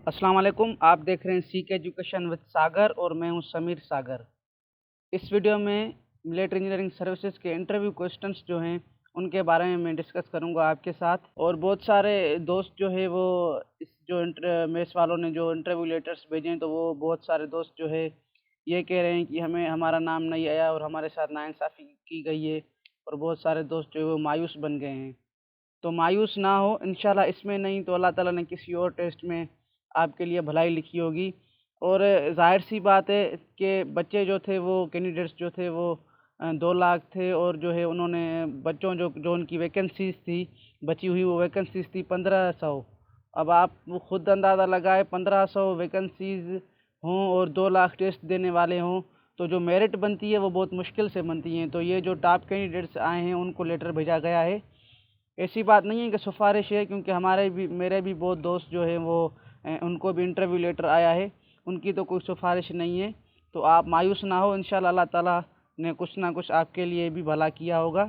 अस्सलाम वालेकुम। आप देख रहे हैं सीक एजुकेशन विद सागर और मैं हूं समीर सागर। इस वीडियो में मिलिट्री इंजीनियरिंग सर्विसेज के इंटरव्यू क्वेश्चंस जो हैं उनके बारे में मैं डिस्कस करूंगा आपके साथ। और बहुत सारे दोस्त जो है वो इस जो मेस वालों ने जो इंटरव्यू लेटर्स भेजे हैं, तो वो बहुत सारे दोस्त जो है ये कह रहे हैं कि हमें हमारा नाम नहीं आया और हमारे साथ नाइंसाफ़ी की गई है। और बहुत सारे दोस्त जो है वो मायूस बन गए हैं। तो मायूस ना हो, इंशाल्लाह इसमें नहीं तो अल्लाह ताला ने किसी और टेस्ट में आपके लिए भलाई लिखी होगी। और ज़ाहिर सी बात है कि बच्चे जो थे वो कैंडिडेट्स जो थे वो 2 लाख थे। और जो है उन्होंने बच्चों जो जो उनकी वैकेंसीज़ थी, बची हुई वो वैकेंसीज़ थी 1500। अब आप वो खुद अंदाज़ा लगाए, 1500 वैकेंसीज़ हों और 2 लाख टेस्ट देने वाले हों, तो जो मेरिट बनती है वो बहुत मुश्किल से बनती हैं। तो ये जो टॉप कैंडिडेट्स आए हैं उनको लेटर भेजा गया है। ऐसी बात नहीं है कि सिफ़ारिश है, क्योंकि मेरे भी बहुत दोस्त जो हैं वो उनको भी इंटरव्यू लेटर आया है। उनकी तो कोई सिफ़ारिश नहीं है। तो आप मायूस ना हो, इंशाल्लाह अल्लाह ताला ने कुछ ना कुछ आपके लिए भी भला किया होगा।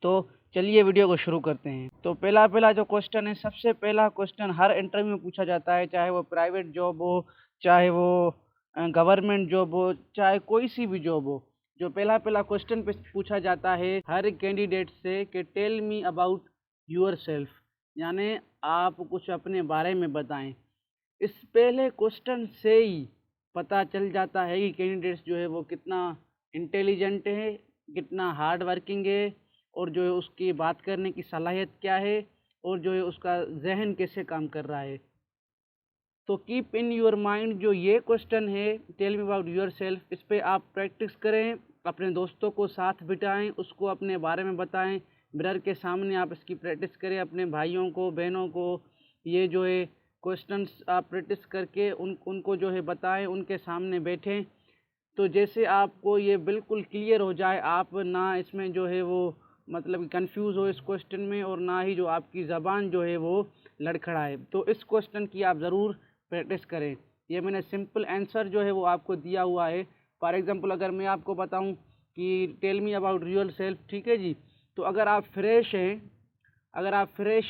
तो चलिए वीडियो को शुरू करते हैं। तो पहला जो क्वेश्चन है, सबसे पहला क्वेश्चन हर इंटरव्यू में पूछा जाता है, चाहे वो प्राइवेट जॉब हो, चाहे वो गवर्नमेंट जॉब हो, चाहे कोई सी भी जॉब हो। जो पहला क्वेश्चन पूछा जाता है हर कैंडिडेट से कि टेल मी अबाउट योरसेल्फ, यानी आप कुछ अपने बारे में बताएं। इस पहले क्वेश्चन से ही पता चल जाता है कि कैंडिडेट्स जो है वो कितना इंटेलिजेंट है, कितना हार्ड वर्किंग है, और जो है उसकी बात करने की सलाहियत क्या है, और जो है उसका जहन कैसे काम कर रहा है। तो कीप इन योर माइंड जो ये क्वेश्चन है, tell me about yourself, इस पर आप प्रैक्टिस करें, अपने दोस्तों को साथ बिठाएं, उसको अपने बारे में बताएं। मिरर के सामने आप इसकी प्रैक्टिस करें, अपने भाइयों को, बहनों को ये जो है क्वेश्चंस आप प्रैक्टिस करके उनको जो है बताएं, उनके सामने बैठें। तो जैसे आपको ये बिल्कुल क्लियर हो जाए, आप ना इसमें जो है वो मतलब कंफ्यूज हो इस क्वेश्चन में, और ना ही जो आपकी ज़बान जो है वो लड़खड़ाए। तो इस क्वेश्चन की आप ज़रूर प्रैक्टिस करें। ये मैंने सिंपल आंसर जो है वो आपको दिया हुआ है। फॉर एग्जांपल अगर मैं आपको बताऊं कि tell me about yourself, ठीक है जी। तो अगर आप फ्रेश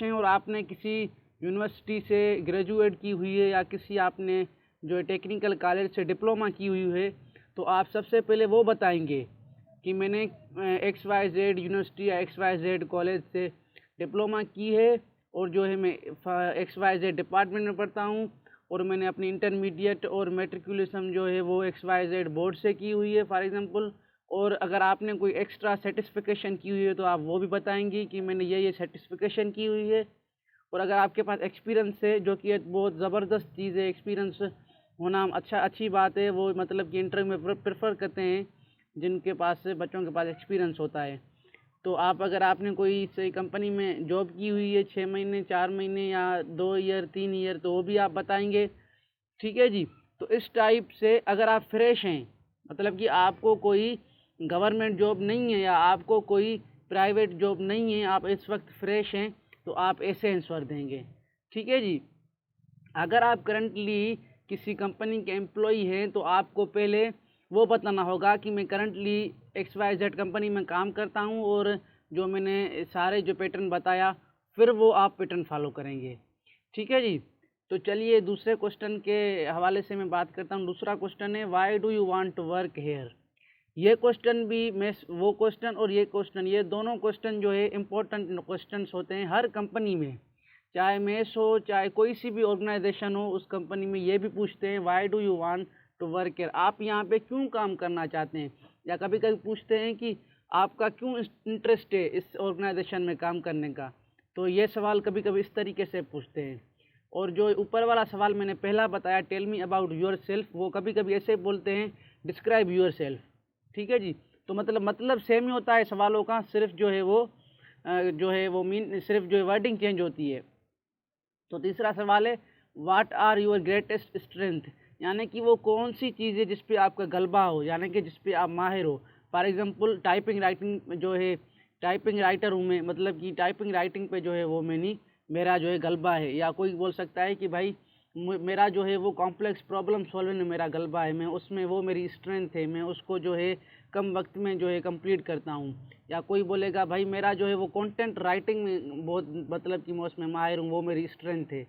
हैं और आपने किसी यूनिवर्सिटी से ग्रेजुएट की हुई है, या किसी आपने जो है टेक्निकल कॉलेज से डिप्लोमा की हुई है, तो आप सबसे पहले वो बताएंगे कि मैंने XYZ यूनिवर्सिटी या XYZ कॉलेज से डिप्लोमा की है, और जो है मैं XYZ डिपार्टमेंट में पढ़ता हूँ, और मैंने अपनी इंटरमीडिएट और मेट्रिकुलेशन जो है वो XYZ बोर्ड से की हुई है फॉर एग्ज़ाम्पल। और अगर आपने कोई एक्स्ट्रा सर्टिफिकेशन की हुई है तो आप वो भी बताएंगी कि मैंने ये सर्टिफिकेशन की हुई है। और अगर आपके पास एक्सपीरियंस है, जो कि एक बहुत ज़बरदस्त चीज़ है, एक्सपीरियंस होना अच्छी बात है। वो मतलब कि इंटरव्यू में प्रेफर करते हैं जिनके पास बच्चों के पास एक्सपीरियंस होता है। तो आप अगर आपने कोई सही कंपनी में जॉब की हुई है 6 महीने, 4 महीने या 2 ईयर, 3 ईयर, तो वो भी आप बताएंगे, ठीक है जी। तो इस टाइप से अगर आप फ्रेश हैं, मतलब कि आपको कोई गवर्नमेंट जॉब नहीं है या आपको कोई प्राइवेट जॉब नहीं है, आप इस वक्त फ्रेश हैं, तो आप ऐसे आंसर देंगे, ठीक है जी। अगर आप करंटली किसी कंपनी के एम्प्लॉई हैं, तो आपको पहले वो बताना होगा कि मैं करंटली XYZ कंपनी में काम करता हूँ, और जो मैंने सारे जो पैटर्न बताया, फिर वो आप पैटर्न फॉलो करेंगे, ठीक है जी। तो चलिए दूसरे क्वेश्चन के हवाले से मैं बात करता हूँ। दूसरा क्वेश्चन है why do you want to work here. ये क्वेश्चन भी मैं वो क्वेश्चन और ये क्वेश्चन, ये दोनों क्वेश्चन जो है इम्पोर्टेंट क्वेश्चंस होते हैं हर कंपनी में, चाहे मेस हो, चाहे कोई सी भी ऑर्गेनाइजेशन हो, उस कंपनी में ये भी पूछते हैं why do you want to work here, आप यहाँ पे क्यों काम करना चाहते हैं। या कभी कभी पूछते हैं कि आपका क्यों इंटरेस्ट है इस ऑर्गेनाइजेशन में काम करने का। तो ये सवाल कभी कभी इस तरीके से पूछते हैं। और जो ऊपर वाला सवाल मैंने पहला बताया, tell me about yourself, वो कभी कभी ऐसे बोलते हैं डिस्क्राइब योर सेल्फ, ठीक है जी। तो मतलब सेम ही होता है सवालों का, सिर्फ जो है वो सिर्फ जो है वर्डिंग चेंज होती है। तो तीसरा सवाल है what are your greatest strength, यानी कि वो कौन सी चीज़ है जिस पे आपका गलबा हो, यानी कि जिस पे आप माहिर हो। फॉर एग्जांपल टाइपिंग राइटिंग जो है, टाइपिंग राइटर हूँ मैं, मतलब कि टाइपिंग राइटिंग पे जो है वो मेरा जो है गलबा है। या कोई बोल सकता है कि भाई मेरा जो है वो कॉम्प्लेक्स प्रॉब्लम सॉल्विंग में मेरा गलबा है, मैं उसमें वो मेरी स्ट्रेंथ है, मैं उसको जो है कम वक्त में जो है कंप्लीट करता हूँ। या कोई बोलेगा भाई मेरा जो है वो कंटेंट राइटिंग में बहुत, मतलब कि मैं उसमें माहिर हूँ, वो मेरी स्ट्रेंथ है।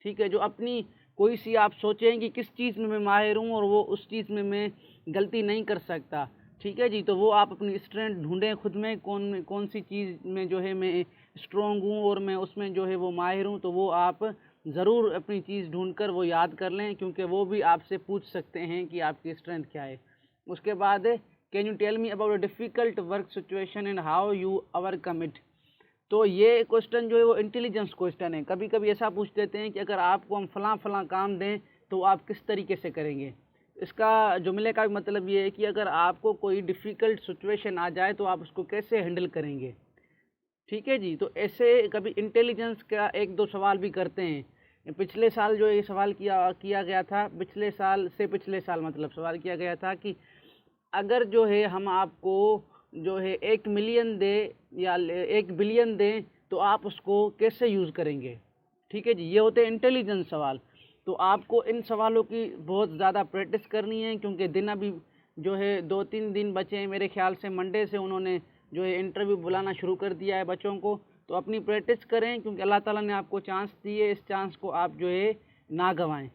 ठीक है। जो अपनी कोई सी आप सोचें कि किस चीज़ में मैं माहिर हूँ और वो उस चीज़ में मैं गलती नहीं कर सकता, ठीक है जी। तो वो आप अपनी स्ट्रेंथ ढूंढें खुद में, कौन कौन सी चीज़ में जो है मैं स्ट्रॉन्ग हूँ और मैं उसमें जो है वो माहिर हूँ। तो वो आप ज़रूर अपनी चीज़ ढूंढ कर वो याद कर लें, क्योंकि वो भी आपसे पूछ सकते हैं कि आपकी स्ट्रेंथ क्या है। उसके बाद can you tell me about a difficult work situation and how you overcome it. तो ये क्वेश्चन जो है वो इंटेलिजेंस क्वेश्चन है। कभी कभी ऐसा पूछ देते हैं कि अगर आपको हम फलां फलां काम दें तो आप किस तरीके से करेंगे। इसका जुमले का मतलब ये है कि अगर आपको कोई डिफ़िकल्ट सिचुएशन आ जाए तो आप उसको कैसे हैंडल करेंगे, ठीक है जी। तो ऐसे कभी इंटेलिजेंस का एक दो सवाल भी करते हैं। पिछले साल जो ये सवाल किया गया था, पिछले साल से पिछले साल मतलब सवाल किया गया था कि अगर जो है हम आपको जो है 1 मिलियन दे या 1 बिलियन दें तो आप उसको कैसे यूज़ करेंगे, ठीक है जी। ये होते हैं इंटेलिजेंस सवाल। तो आपको इन सवालों की बहुत ज़्यादा प्रैक्टिस करनी है, क्योंकि दिन अभी जो है 2-3 दिन बचे हैं मेरे ख्याल से। मंडे से उन्होंने जो है इंटरव्यू बुलाना शुरू कर दिया है बच्चों को। तो अपनी प्रैक्टिस करें, क्योंकि अल्लाह ताला ने आपको चांस दी है, इस चांस को आप जो है ना गंवाएं।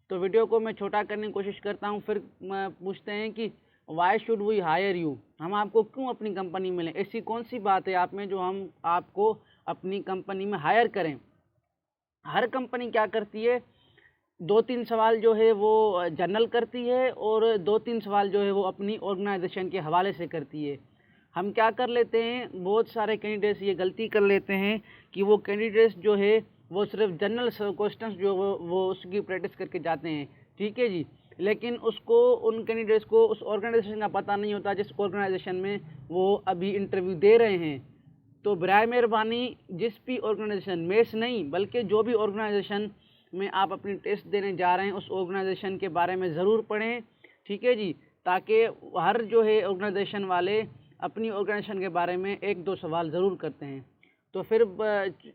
तो वीडियो को मैं छोटा करने की कोशिश करता हूँ। फिर पूछते हैं कि why should we hire you, हम आपको क्यों अपनी कंपनी में लें, ऐसी कौन सी बात है आप में जो हम आपको अपनी कंपनी में हायर करें। हर कंपनी क्या करती है, 2-3 सवाल जो है वो जनरल करती है और 2-3 सवाल जो है वो अपनी ऑर्गेनाइजेशन के हवाले से करती है। हम क्या कर लेते हैं, बहुत सारे कैंडिडेट्स ये गलती कर लेते हैं कि वो कैंडिडेट्स जो है वो सिर्फ जनरल क्वेश्चंस जो वो उसकी प्रैक्टिस करके जाते हैं, ठीक है जी। लेकिन उसको उन कैंडिडेट्स को उस ऑर्गेनाइजेशन का पता नहीं होता जिस ऑर्गेनाइजेशन में वो अभी इंटरव्यू दे रहे हैं। तो बराए मेहरबानी जिस भी ऑर्गेनाइजेशन, मेस नहीं बल्कि जो भी ऑर्गेनाइजेशन में आप अपनी टेस्ट देने जा रहे हैं उस ऑर्गेनाइजेशन के बारे में ज़रूर पढ़ें, ठीक है जी। ताकि हर जो है ऑर्गेनाइजेशन वाले अपनी ऑर्गेनाइजेशन के बारे में 1-2 सवाल ज़रूर करते हैं। तो फिर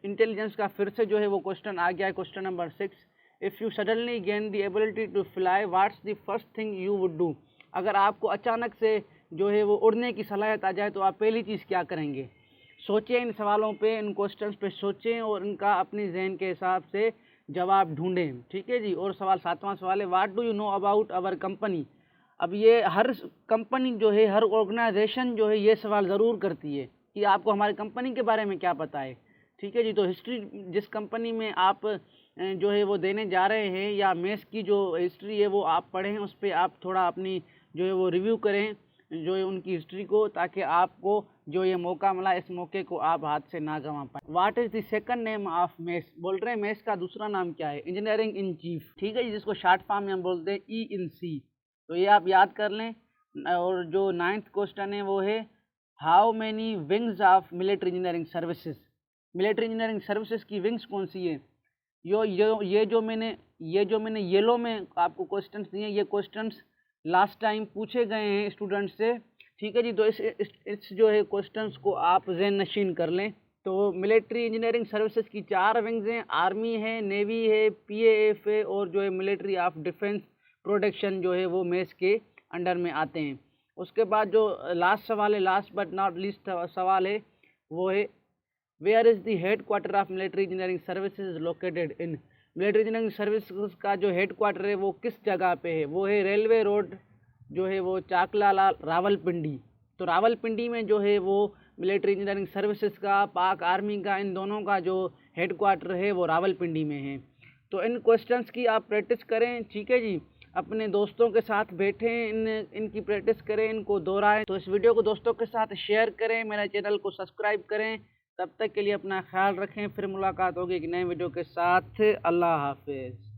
इंटेलिजेंस का फिर से जो है वो क्वेश्चन आ गया है, question number 6। If you suddenly gain the ability to fly, what's the first thing you would do. अगर आपको अचानक से जो है वो उड़ने की सलाहियत आ जाए तो आप पहली चीज़ क्या करेंगे। सोचें इन सवालों पे, इन क्वेश्चंस पे सोचें और इनका अपनी जहन के हिसाब से जवाब ढूंढें, ठीक है जी। और सवाल 7वां सवाल है, what do you know about our company. अब ये हर कंपनी जो है, हर ऑर्गेनाइजेशन जो है ये सवाल ज़रूर करती है कि आपको हमारी कंपनी के बारे में क्या पता है, ठीक है जी। तो हिस्ट्री जिस कंपनी में आप जो है वो देने जा रहे हैं या मेस की जो हिस्ट्री है वो आप पढ़ें, उस पर आप थोड़ा अपनी जो है वो रिव्यू करें जो है उनकी हिस्ट्री को, ताकि आपको जो ये मौका मिला इस मौके को आप हाथ से ना गंवा पाएँ। What is the second name of mess, बोल रहे हैं मेस का दूसरा नाम क्या है, इंजीनियरिंग इन चीफ, ठीक है जी, जिसको शॉर्ट फॉर्म में हम बोलते हैं E-INC। तो ये आप याद कर लें। और जो 9th क्वेश्चन है वो है, how many wings of military engineering services. Military engineering services की विंग्स कौन सी है। ये जो मैंने येलो में आपको क्वेश्चंस दिए, ये क्वेश्चंस लास्ट टाइम पूछे गए हैं स्टूडेंट से, ठीक है जी। तो इस जो है क्वेश्चंस को आप ज़हन नशीन कर लें। तो मिलिट्री इंजीनियरिंग सर्विसेज की 4 विंग्स हैं, आर्मी है, नेवी है, PAF है और जो है मिलिट्री ऑफ डिफेंस प्रोडक्शन जो है वो मेस के अंडर में आते हैं। उसके बाद जो लास्ट सवाल है, लास्ट बट नॉट लीस्ट सवाल है, वो है where is the head quarter of military engineering services located in. Military engineering services का जो हेड क्वार्टर है वो किस जगह पे है, वो है रेलवे रोड जो है वो चाकलाला रावलपिंडी। तो रावलपिंडी में जो है वो मिलिट्री इंजीनियरिंग सर्विसेज का, पाक आर्मी का, इन दोनों का जो हेड क्वार्टर है वो रावलपिंडी में है। तो इन क्वेश्चंस की आप प्रैक्टिस करें, ठीक है जी। अपने दोस्तों के साथ बैठें, इनकी प्रैक्टिस करें, इनको दोहराएं। तो इस वीडियो को दोस्तों के साथ शेयर करें, मेरे चैनल को सब्सक्राइब करें। तब तक के लिए अपना ख्याल रखें। फिर मुलाकात होगी एक नए वीडियो के साथ। अल्लाह हाफिज़।